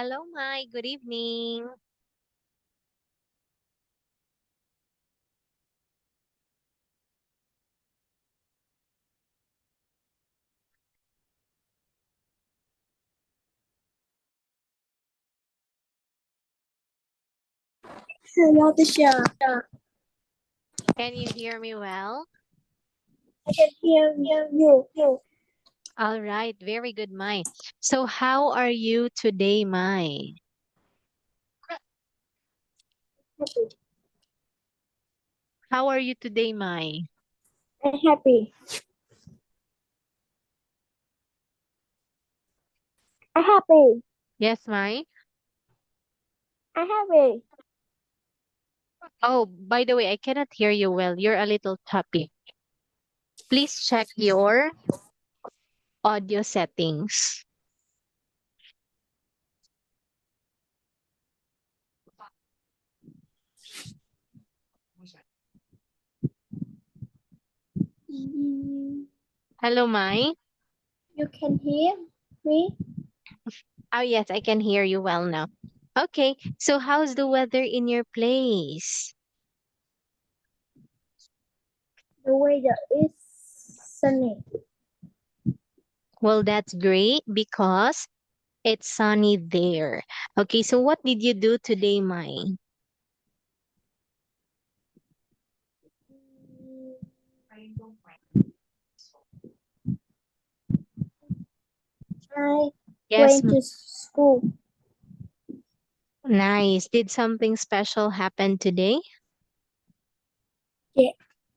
Hello, Mai. Good evening. Hello, teacher. Can you hear me well? I can hear you. All right, very good, Mai. So, how are you today, Mai? Happy. How are you today, Mai? I'm happy. I'm happy. Yes, Mai? I'm happy. Oh, by the way, I cannot hear you well. You're a little choppy. Please check your audio settings. Mm, Hello, Mai? You can hear me? Oh, yes, I can hear you well now. Okay, so how's the weather in your place? The weather is sunny. Well, that's great because it's sunny there. Okay, so what did you do today, Mai? Mm, I Yes, went to school. nice. Did something special happen today?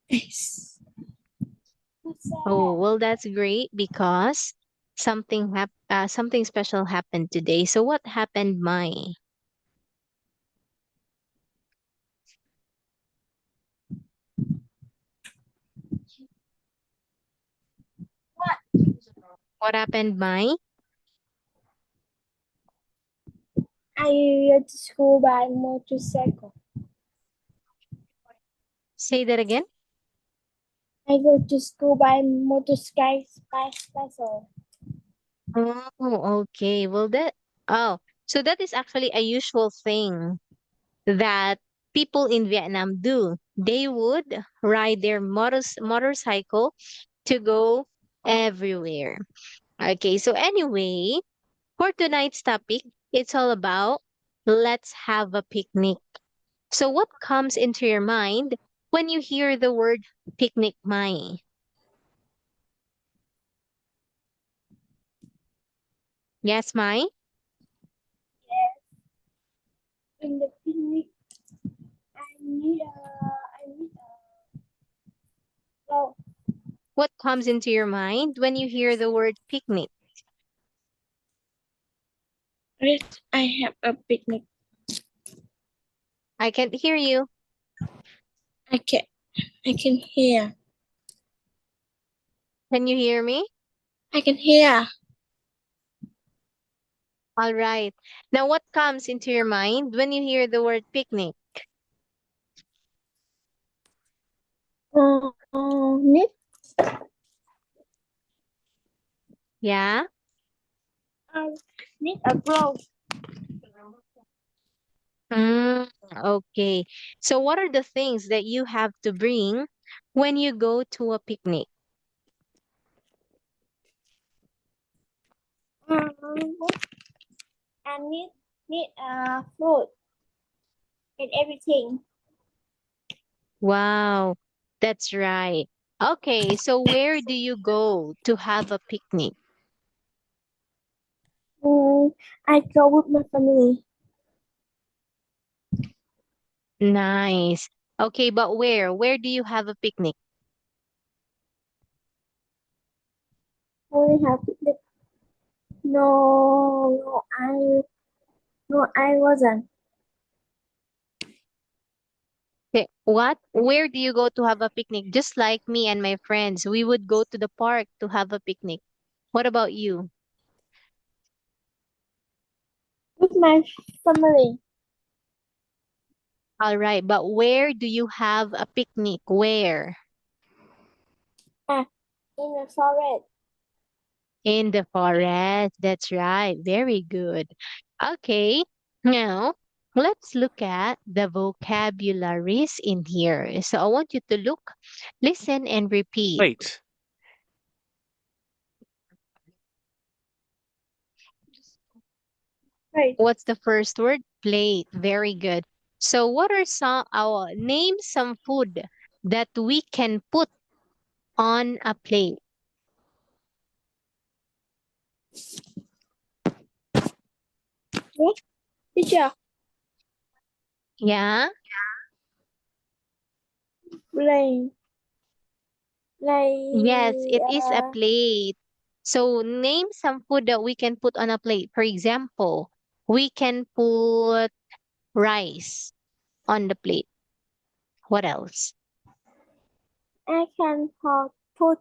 Yes. What's Oh, that? well, that's great because something special happened today. So what happened, Mai? What happened, Mai? I went to school by motorcycle. Say that again. I go to school by motorcycle. Oh, okay. So that is actually a usual thing that people in Vietnam do. They would ride their motorcycle to go everywhere. Okay, so anyway, for tonight's topic, it's all about let's have a picnic. So, what comes into your mind when you hear the word picnic, Mai? Yes, Mai? In the picnic, I need oh, What comes into your mind when you hear the word picnic? I have a picnic. I can't hear you. I can I can hear. Can you hear me? I can hear. All right. Now, what comes into your mind when you hear the word picnic? Need Yeah? uh, need a blow. Mm, okay. So, what are the things that you have to bring when you go to a picnic? And need fruit and everything. Wow, that's right. Okay, so where do you go to have a picnic? Mm, I go with my family. Nice. Okay, but where? Where do you have a picnic? Only have picnic. No, I wasn't. Okay, what? Where do you go to have a picnic? Just like me and my friends, we would go to the park to have a picnic. What about you? With my family. All right, but where do you have a picnic? Where? Ah, in the forest. In the forest. That's right. Very good. Okay, now let's look at the vocabularies in here. So I want you to look, listen, and repeat. Plate. Right. What's the first word? Plate. Very good. So what are some, name some food that we can put on a plate? What? Teacher, Yeah? like, Yes, like, it is a plate. So name some food that we can put on a plate. For example, we can put rice on the plate. What else? I can put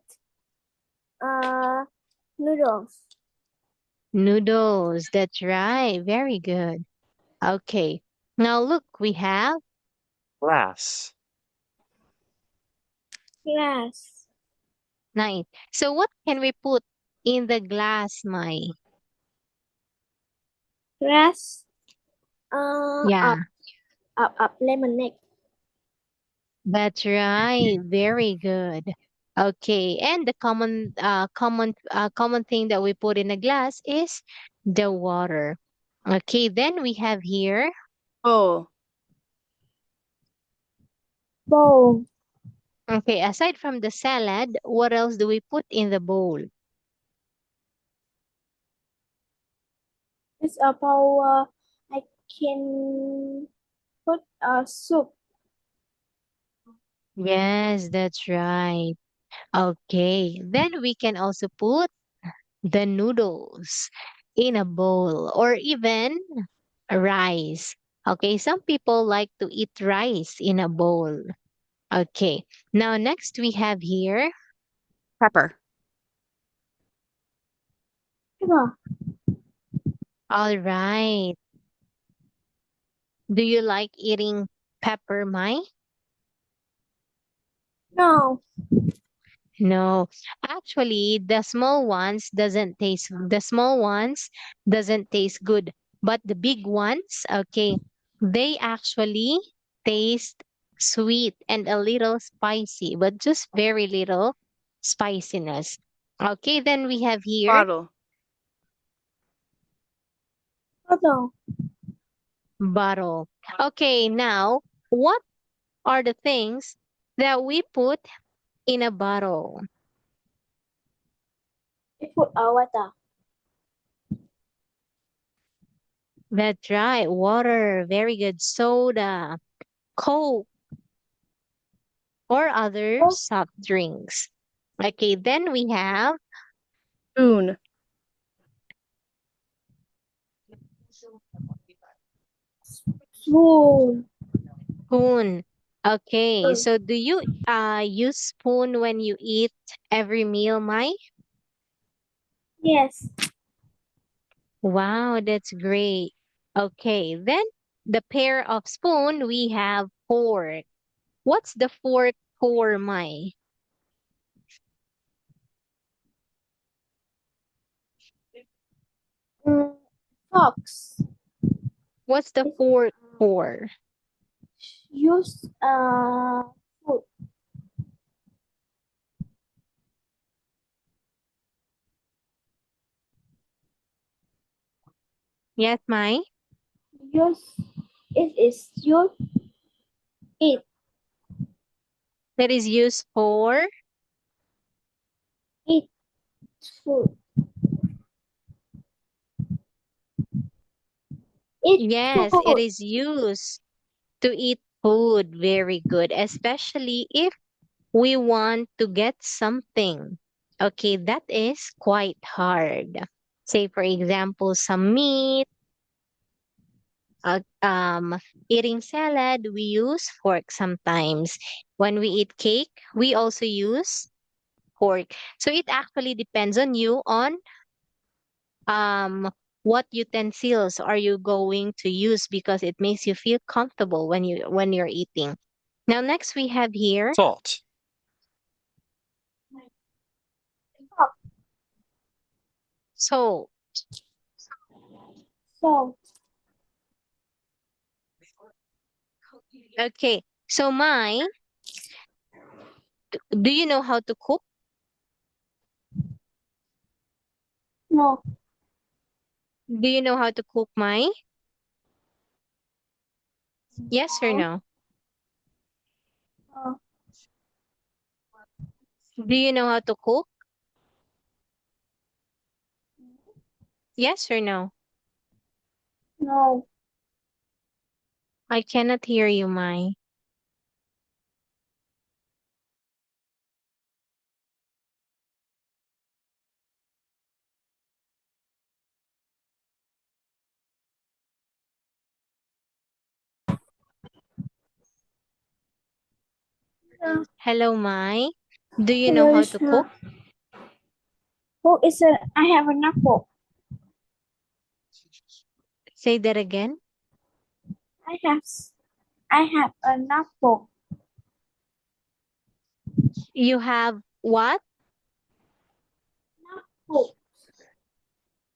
noodles. Noodles. That's right. Very good. Okay. Now look, we have Glass. Glass. nice. So what can we put in the glass, Mai? Glass. Yeah, Up lemonade. that's right. Very good. Okay. And the common thing that we put in a glass is the water. Okay. Then we have here, Oh. Bowl. okay, aside from the salad, what else do we put in the bowl? It's a bowl. I can put a soup. Yes, that's right. Okay. Then we can also put the noodles in a bowl or even rice. Okay, some people like to eat rice in a bowl. Okay, now next we have here, Pepper. Pepper. all right. Do you like eating pepper, Mai? No. No, actually, the small ones doesn't taste good, but the big ones, okay, they actually taste sweet and a little spicy, but just very little spiciness. Okay, then we have here Bottle. Bottle. bottle. Okay, now what are the things that we put in a bottle? We put water. That's right, water, very good, soda, Coke, or other Oh, soft drinks. Okay, then we have Spoon. spoon. spoon. Okay, so do you use spoon when you eat every meal, Mai? Yes. Wow, that's great. Okay, then the pair of spoon we have fork. What's the fork for, Mai? Mm, Fox. What's the It's fork for? use food. Yes, Mai? Use it is use eat That is used for? eat food. Eat Yes, it food. is used to eat food. Very good, especially if we want to get something. Okay, that is quite hard. Say, for example, some meat, uh, um, eating salad, we use fork sometimes. When we eat cake, we also use fork. So it actually depends on you on um what utensils are you going to use because it makes you feel comfortable when you're eating. Now next we have here Salt. salt. Salt. Okay. So Mai, do you know how to cook? No. Do you know how to cook, Mai? Yes or No. no? No. Do you know how to cook? Yes or no? No. I cannot hear you, Mai. No. Hello, Mai. Do you know Hello, how to cook? Lisa. Who is a? I have an apple. Say that again. I have. I have an apple. You have what? Apple.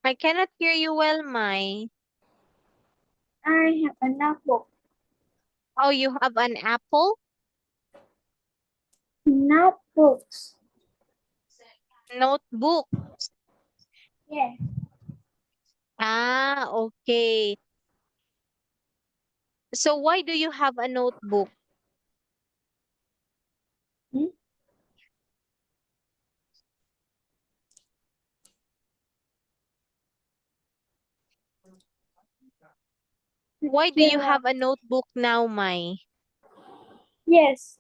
I cannot hear you well, Mai. I have an apple. Oh, you have an apple? Notebooks. Notebook. Yeah. Ah, okay. So why do you have a notebook? Hmm? Why do you Yeah. have a notebook now, Mai? Yes.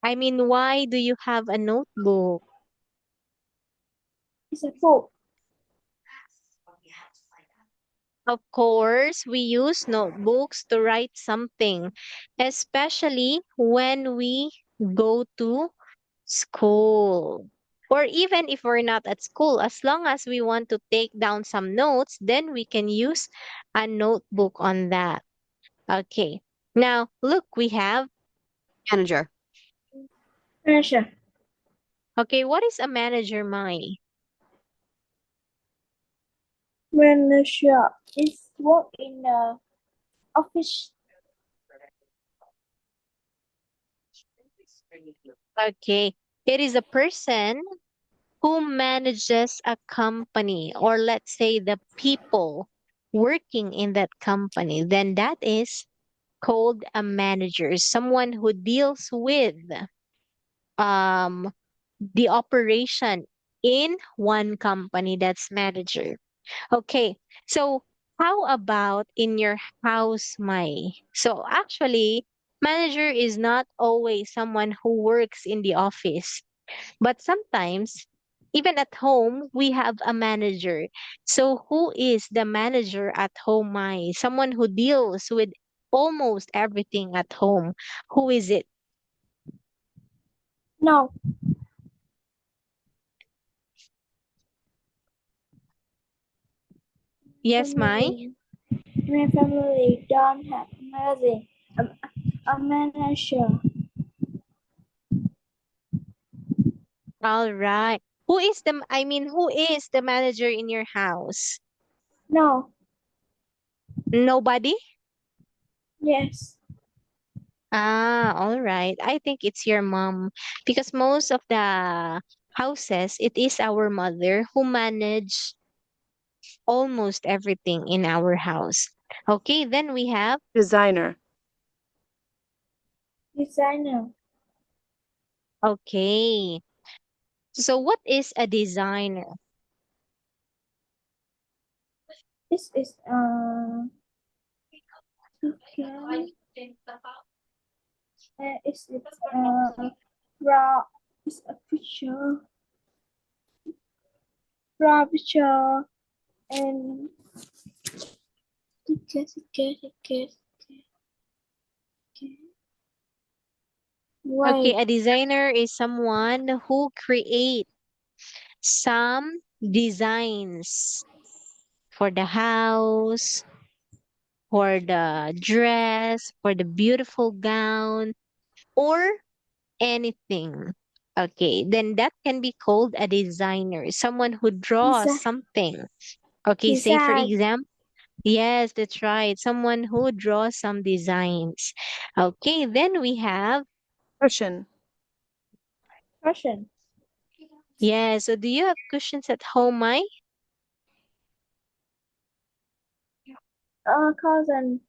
I mean, why do you have a notebook? It's a book. Of course, we use notebooks to write something, especially when we go to school. Or even if we're not at school, as long as we want to take down some notes, then we can use a notebook on that. Okay. Now, look, we have, Manager. Pressure. okay, what is a manager, Mai? Manager is work in the office. Okay. It is a person who manages a company, or let's say the people working in that company. Then that is called a manager, someone who deals with um the operation in one company. That's manager. Okay, so how about in your house, Mai? So actually, manager is not always someone who works in the office, but sometimes even at home we have a manager. So who is the manager at home, Mai? Someone who deals with almost everything at home. Who is it? No. Yes, Mai? Family. My family don't have manager. A manager. All right. Who is the manager in your house? No. Nobody? Yes. Ah, all right. I think it's your mom because most of the houses, it is our mother who manage almost everything in our house. Okay, then we have, Designer. Designer. okay. So what is a designer? This is okay. It's raw. It's a picture. Raw picture and ticket. Okay, Wait. a designer is someone who create some designs for the house, for the dress, for the beautiful gown, or anything. Okay, then that can be called a designer, someone who draws Design. something. Okay, say for Design. example, yes, that's right. Someone who draws some designs. Okay, then we have, Cushion. Cushion. yeah, so do you have cushions at home, Mai? Cushion.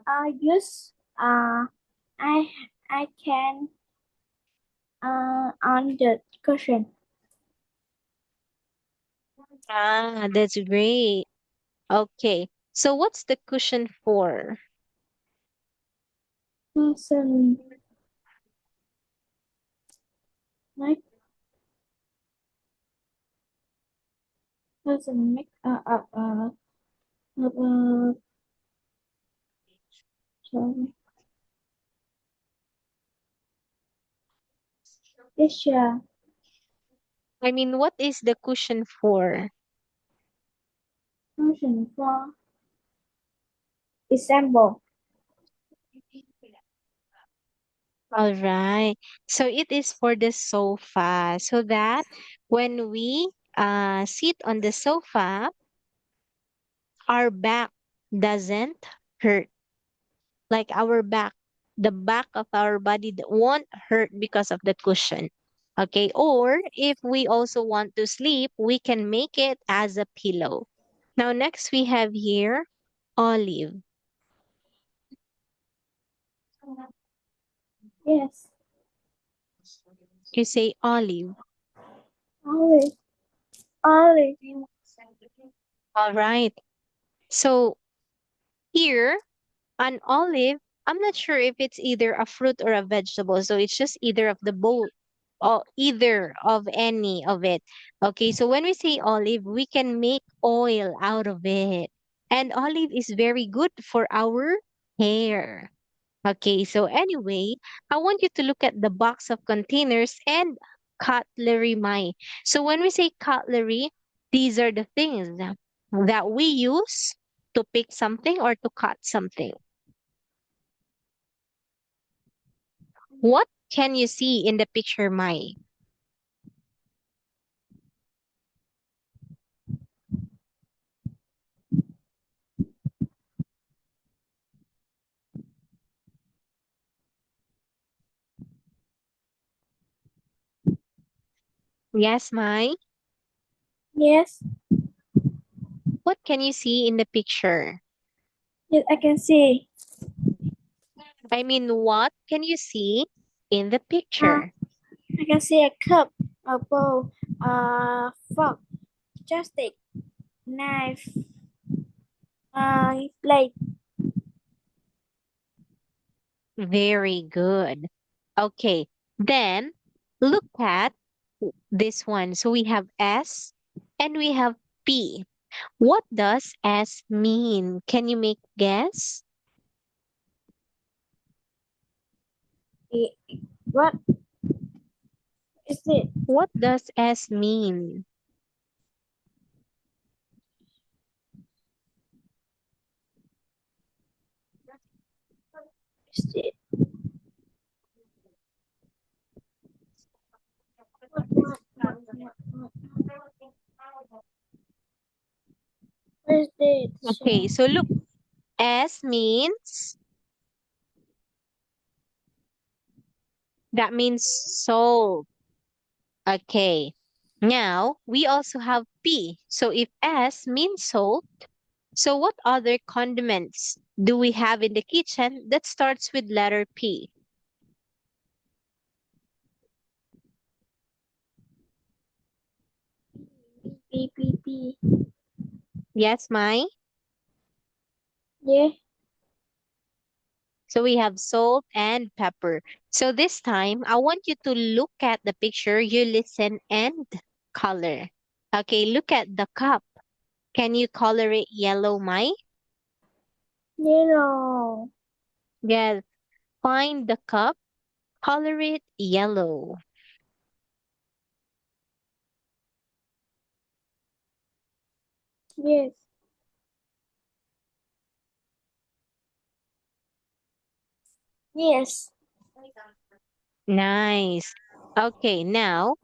I use I I can on the cushion. Ah, that's great. Okay, so what's the cushion for? Cushion. Like cushion make sorry. Yes, yeah. I mean, what is the cushion for? Cushion for example. All right. So it is for the sofa so that when we sit on the sofa, our back doesn't hurt. Like our back, the back of our body won't hurt because of the cushion. Okay. Or if we also want to sleep, we can make it as a pillow. Now, next we have here olive. Yes. You say olive. Olive. Olive. All right. So here, an olive, I'm not sure if it's either a fruit or a vegetable. So it's just either of the both or either of any of it. Okay, so when we say olive, we can make oil out of it. And olive is very good for our hair. Okay, so anyway, I want you to look at the box of containers and cutlery, Mai. So when we say cutlery, these are the things that we use to pick something or to cut something. What can you see in the picture, Mai? Yes, Mai? Yes. What can you see in the picture? Yes, I can see. I mean, what can you see in the Uh, picture? I can see a cup, a bowl, fork, joystick, knife, plate. Very good. Okay, then look at this one. So we have S and we have P. What does S mean? Can you make guess? Eh, What is it? What does S mean? Is it? What? What is it? Okay, so look, S means that means salt. Okay. Now we also have P. So if S means salt, so what other condiments do we have in the kitchen that starts with letter P? P. Yes, Mai? Yeah. So we have salt and pepper. So this time, I want you to look at the picture, you listen and color. Okay, look at the cup. Can you color it yellow, Mai? Yellow. Yes. Find the cup, color it yellow. Yes. Yes. Nice. Okay, now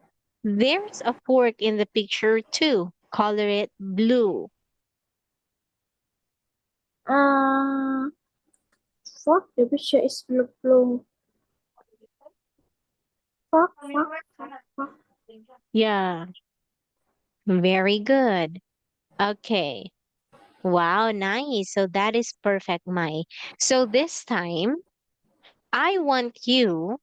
there's a fork in the picture too. Color it blue. Fuck, the picture is blue. Fuck. Yeah, very good. Okay. Wow, nice. So that is perfect, Mai. So this time, I want you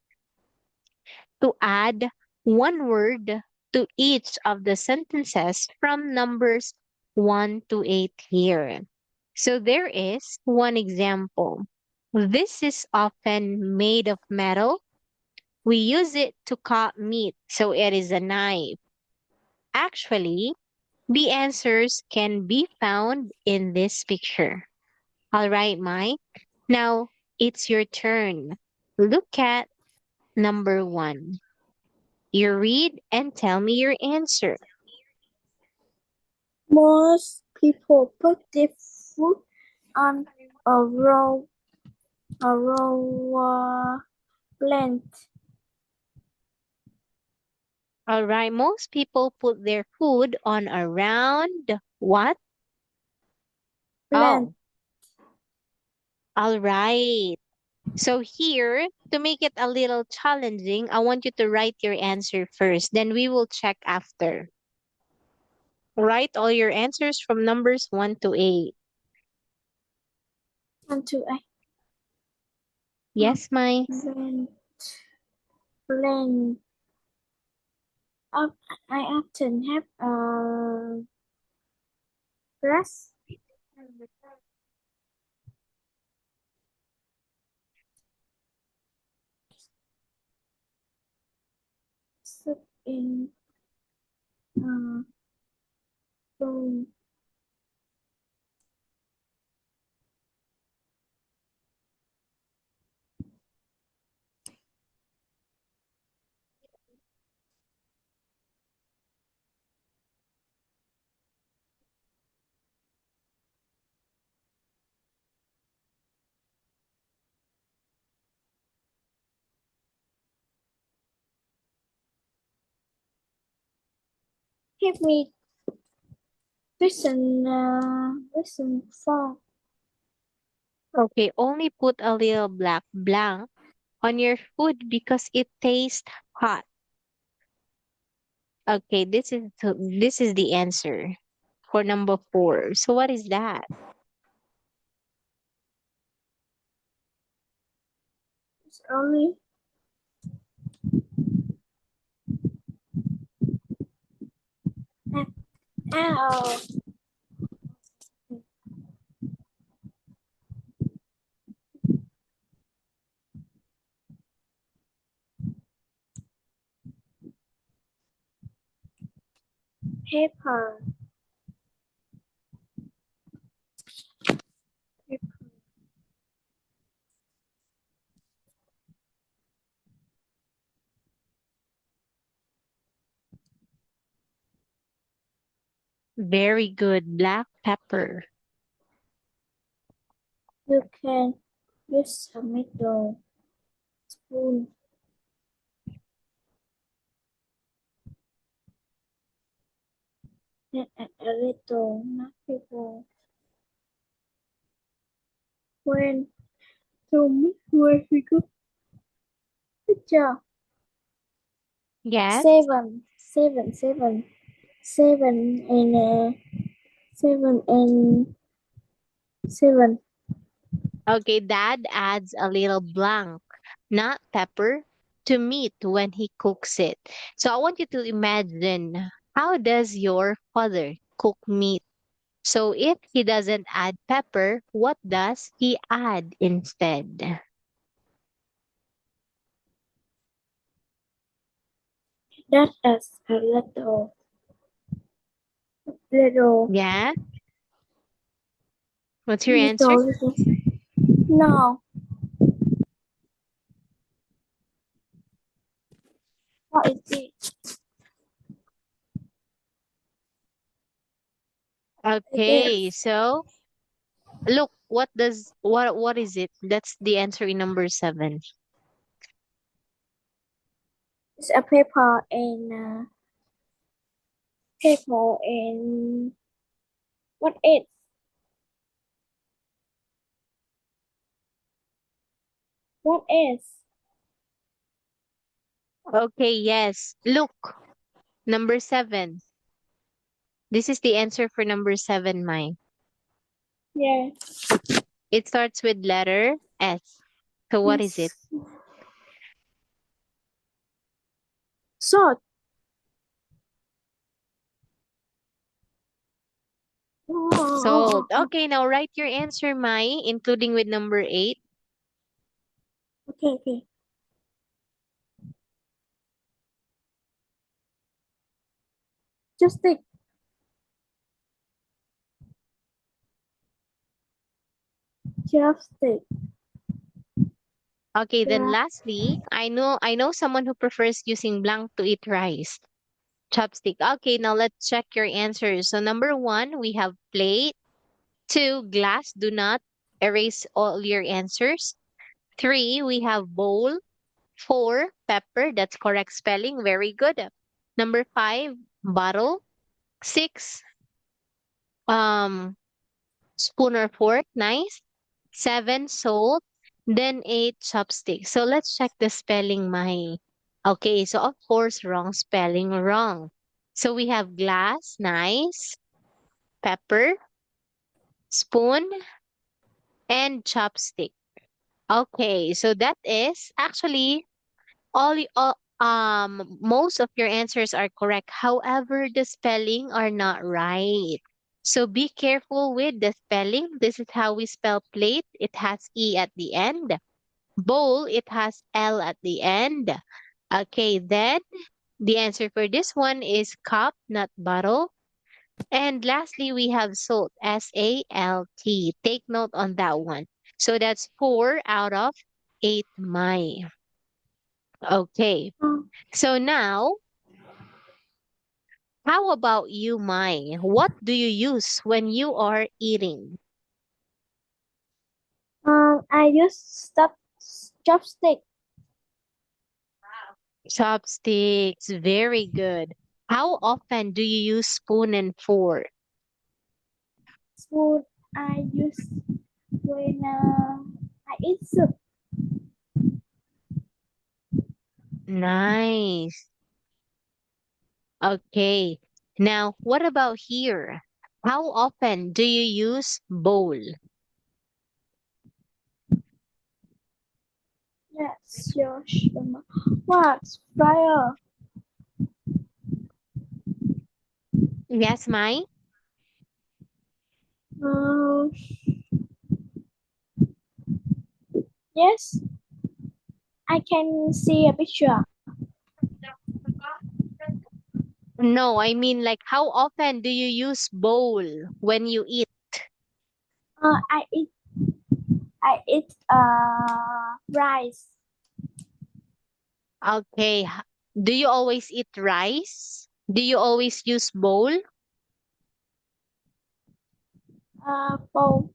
to add one word to each of the sentences from numbers 1 to 8 here. So there is one example. This is often made of metal. We use it to cut meat, so it is a knife. Actually, the answers can be found in this picture. All right, Mike. Now it's your turn. Look at number 1. You read and tell me your answer. Most people put their food on a raw plant. All right, most people put their food on a round what? Plant. Oh, all right. So here, to make it a little challenging, I want you to write your answer first. Then we will check after. Write all your answers from numbers 1 to 8. 1, 2, 8. Yes, Mai? Plant. I often have a glass soup in bowl. Help me listen for Okay, only put a little black blank on your food because it tastes hot. Okay, this is the answer for number 4. So what is that? it's only ow. Paper. Very good, black pepper. You can use a middle spoon and add a little nutmeg when to mix with good job. Yes. Seven and seven and seven. Okay, dad adds a little blank, not pepper, to meat when he cooks it. So I want you to imagine, how does your father cook meat? So if he doesn't add pepper, what does he add instead? That is a little Yeah? What's your answer? little. No, what is it? It Okay, is. so look, what is it? That's the answer in number 7. It's a paper and People in what is? What is? Okay, yes. Look, number 7. This is the answer for number 7, Mai. Yeah. It starts with letter S. So what is it? Yes. Salt. Salt. Okay, now write your answer, Mai, including with number 8. Okay, okay. Just take. Chopstick. Okay, then Yeah. lastly, I know someone who prefers using blank to eat rice. Chopstick. Okay, now let's check your answers. So number 1, we have plate. 2, glass. Do not erase all your answers. 3, we have bowl. 4, pepper. That's correct spelling. Very good. Number 5, bottle. 6, um, spoon or fork. Nice. 7, salt. Then 8, chopstick. So let's check the spelling, Mai. Okay, so of course, wrong spelling, wrong. So we have glass, nice. Pepper, spoon, and chopstick. Okay, so that is actually most of your answers are correct. However, the spelling are not right. So be careful with the spelling. This is how we spell plate. It has E at the end. Bowl, it has L at the end. Okay, then the answer for this one is cup, not bottle. And lastly, we have salt, SALT. Take note on that one. So that's 4 out of 8, Mai. Okay. So now, how about you, Mai? What do you use when you are eating? I use stuff chopstick. Chopsticks. Very good. How often do you use spoon and fork? Spoon I use when I eat soup. Nice. Okay. Now, what about here? How often do you use bowl? Yes, your stomach. What's fire? Yes, Mai? Uh, yes, I can see a picture. No, I mean like how often do you use bowl when you eat? Uh, I eat I eat rice. Okay. Do you always eat rice? Do you always use bowl? Bowl.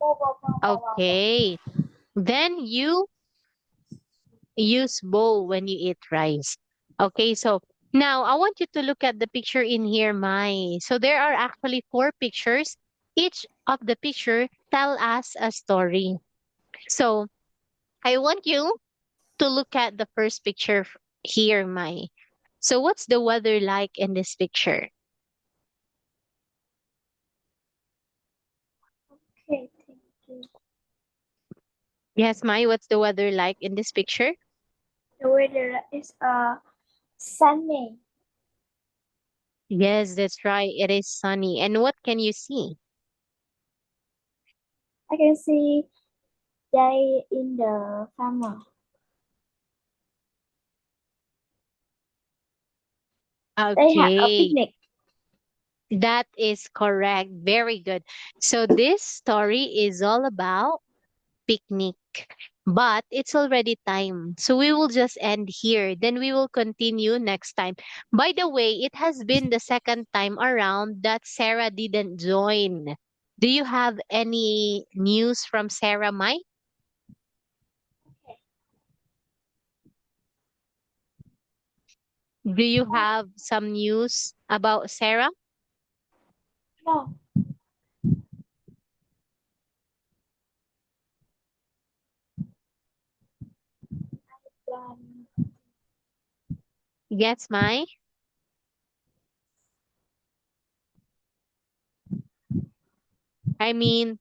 Bowl. Okay. Then you use bowl when you eat rice. Okay, so now I want you to look at the picture in here, Mai. So there are actually 4 pictures. Each of the picture tell us a story. So I want you to look at the first picture here, Mai. So what's the weather like in this picture? Okay, thank you. Yes, Mai, what's the weather like in this picture? The weather is sunny. Yes, that's right. It is sunny. And what can you see? I can see they in the farmer. They have a Okay, picnic. that is correct. Very good. So this story is all about picnic, but it's already time. So we will just end here. Then we will continue next time. By the way, it has been the second time around that Sarah didn't join. Do you have any news from Sarah, Mike? Do you have some news about Sarah? No. Um, Yes, Mai? I mean,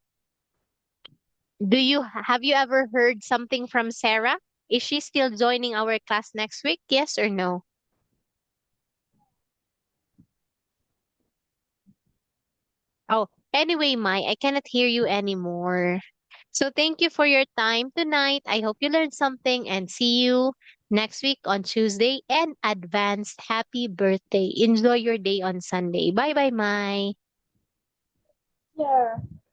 have you ever heard something from Sarah? Is she still joining our class next week? Yes or no? Oh, anyway, Mai, I cannot hear you anymore. So thank you for your time tonight. I hope you learned something and see you next week on Tuesday and advanced happy birthday. Enjoy your day on Sunday. Bye bye, Mai. yeah.